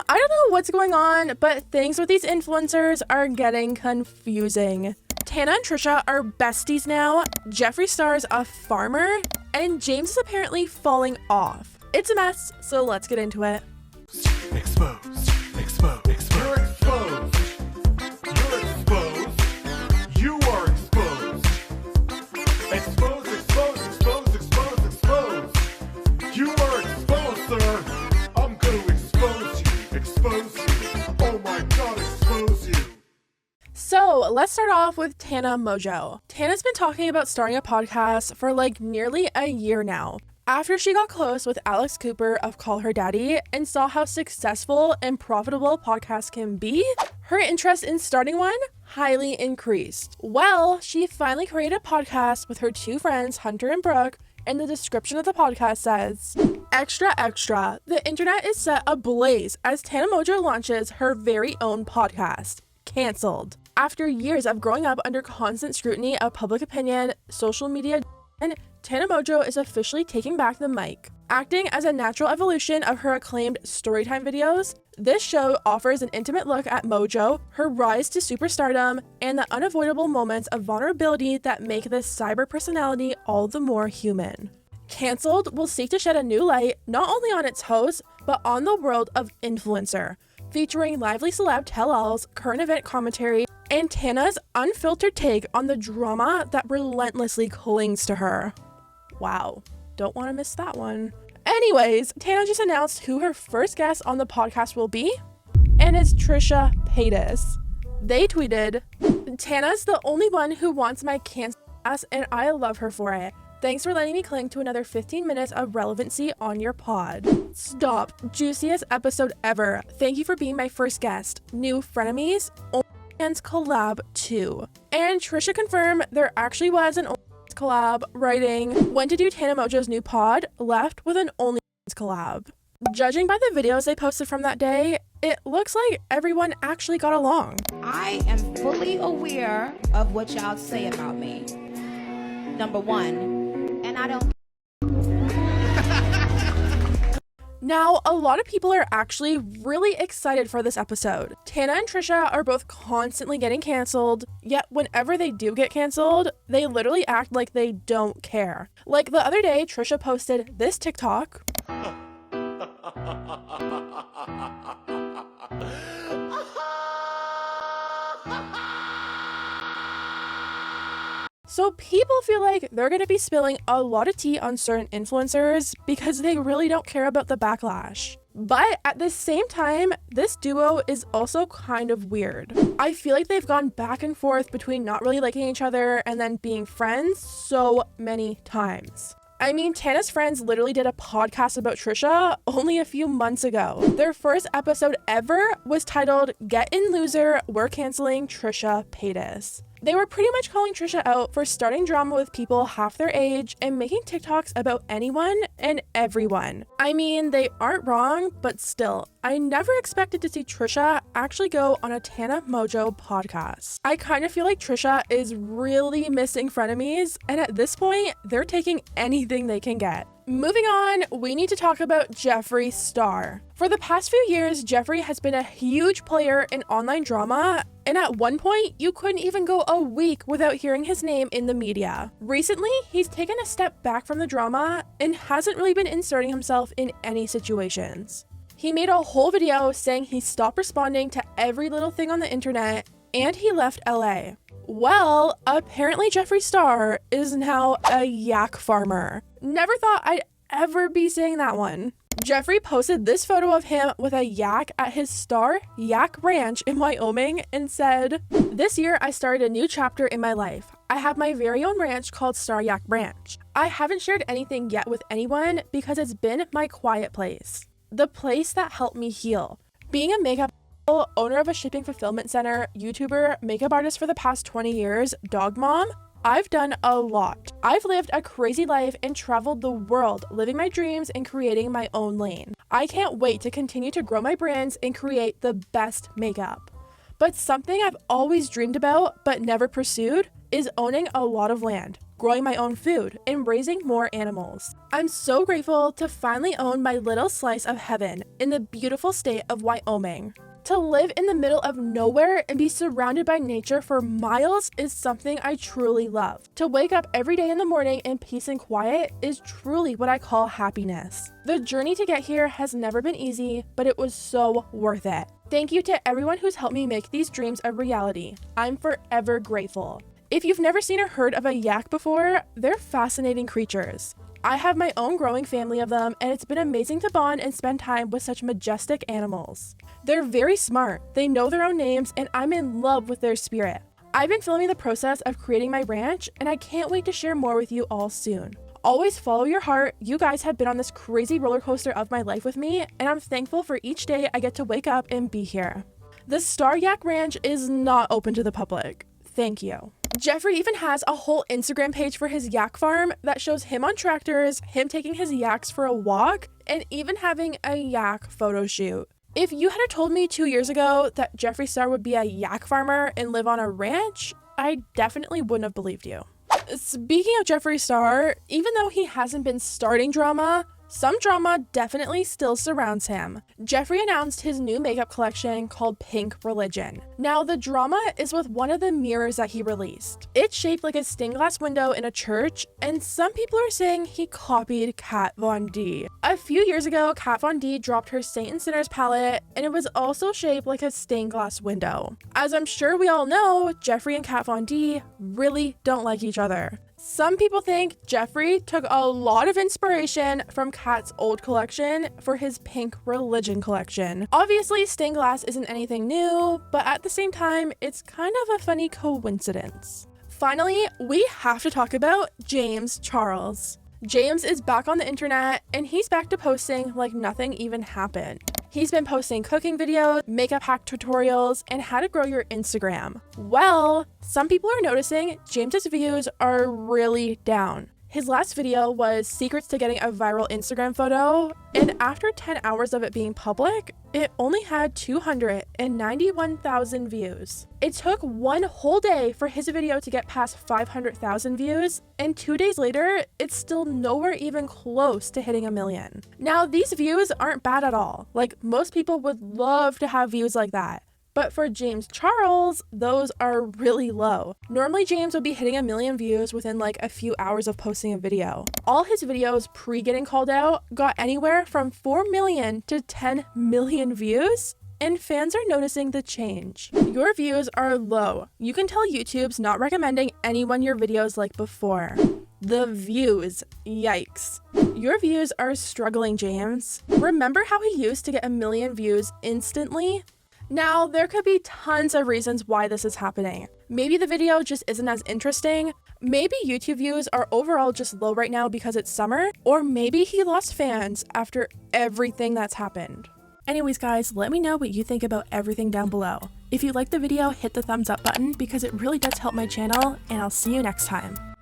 I don't know what's going on, but things with these influencers are getting confusing. Tana and Trisha are besties now, Jeffree Star's a farmer, and James is apparently falling off. It's a mess, so let's get into it. Exposed. Exposed. You're exposed. You're exposed. You are exposed. Exposed, exposed, exposed, exposed, exposed. You are exposed, sir. I'm going to expose you. Expose you. Oh my God, expose you. So let's start off with Tana Mongeau. Tana's been talking about starting a podcast for like nearly a year now. After she got close with Alex Cooper of Call Her Daddy and saw how successful and profitable podcasts can be, her interest in starting one highly increased. Well, she finally created a podcast with her two friends, Hunter and Brooke, and the description of the podcast says, "Extra, extra, the internet is set ablaze as Tana Mongeau launches her very own podcast. Cancelled. After years of growing up under constant scrutiny of public opinion, social media, and Tana Mongeau is officially taking back the mic. Acting as a natural evolution of her acclaimed Storytime videos, this show offers an intimate look at Mongeau, her rise to superstardom, and the unavoidable moments of vulnerability that make this cyber personality all the more human. Cancelled will seek to shed a new light not only on its host, but on the world of influencer, featuring lively celeb tell-alls, current event commentary, and Tana's unfiltered take on the drama that relentlessly clings to her." Wow, don't want to miss that one. Anyways, Tana just announced who her first guest on the podcast will be, and it's Trisha Paytas. They tweeted, "Tana's the only one who wants my cancel ass, and I love her for it. Thanks for letting me cling to another 15 minutes of relevancy on your pod. Stop. Juiciest episode ever. Thank you for being my first guest. New Frenemies, OnlyFans collab too." And Trisha confirmed there actually was an OnlyFans collab, writing, "When to do Tana Mongeau's new pod, left with an OnlyFans collab." Judging by the videos they posted from that day, it looks like everyone actually got along. I am fully aware of what y'all say about me. Number one, and I don't. Now, a lot of people are actually really excited for this episode. Tana and Trisha are both constantly getting canceled, yet whenever they do get canceled, they literally act like they don't care. Like the other day, Trisha posted this TikTok. So people feel like they're going to be spilling a lot of tea on certain influencers because they really don't care about the backlash. But at the same time, this duo is also kind of weird. I feel like they've gone back and forth between not really liking each other and then being friends so many times. I mean, Tana's friends literally did a podcast about Trisha only a few months ago. Their first episode ever was titled "Get In Loser, We're Canceling Trisha Paytas." They were pretty much calling Trisha out for starting drama with people half their age and making TikToks about anyone and everyone. I mean, they aren't wrong, but still, I never expected to see Trisha actually go on a Tana Mongeau podcast. I kind of feel like Trisha is really missing Frenemies, and at this point, they're taking anything they can get. Moving on, we need to talk about Jeffree Star. For the past few years, Jeffree has been a huge player in online drama, and at one point, you couldn't even go a week without hearing his name in the media. Recently, he's taken a step back from the drama and hasn't really been inserting himself in any situations. He made a whole video saying he stopped responding to every little thing on the internet, and he left LA. Well, apparently Jeffree Star is now a yak farmer. Never thought I'd ever be saying that one. Jeffree posted this photo of him with a yak at his Star Yak Ranch in Wyoming and said, "This year I started a new chapter in my life. I have my very own ranch called Star Yak Ranch. I haven't shared anything yet with anyone because it's been my quiet place. The place that helped me heal. Being a makeup owner of a shipping fulfillment center, YouTuber, makeup artist for the past 20 years, dog mom, I've done a lot. I've lived a crazy life and traveled the world, living my dreams and creating my own lane. I can't wait to continue to grow my brands and create the best makeup. But something I've always dreamed about but never pursued is owning a lot of land. growing my own food, and raising more animals. I'm so grateful to finally own my little slice of heaven in the beautiful state of Wyoming. To live in the middle of nowhere and be surrounded by nature for miles is something I truly love. To wake up every day in the morning in peace and quiet is truly what I call happiness. The journey to get here has never been easy, but it was so worth it. Thank you to everyone who's helped me make these dreams a reality. I'm forever grateful. If you've never seen or heard of a yak before, they're fascinating creatures. I have my own growing family of them, and it's been amazing to bond and spend time with such majestic animals. They're very smart, they know their own names, and I'm in love with their spirit. I've been filming the process of creating my ranch, and I can't wait to share more with you all soon. Always follow your heart. You guys have been on this crazy roller coaster of my life with me, and I'm thankful for each day I get to wake up and be here. The Star Yak Ranch is not open to the public. Thank you. Jeffree even has a whole Instagram page for his yak farm that shows him on tractors, him taking his yaks for a walk, and even having a yak photo shoot. If you had told me 2 years ago that Jeffree Star would be a yak farmer and live on a ranch, I definitely wouldn't have believed you. Speaking of Jeffree Star, even though he hasn't been starting drama, some drama definitely still surrounds him. Jeffree announced his new makeup collection called Pink Religion. Now, the drama is with one of the mirrors that he released. It's shaped like a stained glass window in a church, and some people are saying he copied Kat Von D. A few years ago, Kat Von D dropped her Saint and Sinners palette, and it was also shaped like a stained glass window. As I'm sure we all know, Jeffree and Kat Von D really don't like each other. Some people think Jeffree took a lot of inspiration from Kat's old collection for his Pink Religion collection. Obviously, stained glass isn't anything new, but at the same time, it's kind of a funny coincidence. Finally, we have to talk about James Charles. James is back on the internet, and he's back to posting like nothing even happened. He's been posting cooking videos, makeup hack tutorials, and how to grow your Instagram. Well, some people are noticing James's views are really down. His last video was secrets to getting a viral Instagram photo, and after 10 hours of it being public, it only had 291,000 views. It took one whole day for his video to get past 500,000 views, and 2 days later, it's still nowhere even close to hitting 1 million. Now, these views aren't bad at all. Like, most people would love to have views like that. But for James Charles, those are really low. Normally, James would be hitting 1 million views within like a few hours of posting a video. All his videos pre getting called out got anywhere from 4 million to 10 million views, and fans are noticing the change. Your views are low. You can tell YouTube's not recommending anyone your videos like before. The views, yikes. Your views are struggling, James. Remember how he used to get 1 million views instantly? Now, there could be tons of reasons why this is happening. Maybe the video just isn't as interesting. Maybe YouTube views are overall just low right now because it's summer. Or maybe he lost fans after everything that's happened. Anyways, guys, let me know what you think about everything down below. If you liked the video, hit the thumbs up button because it really does help my channel, and I'll see you next time.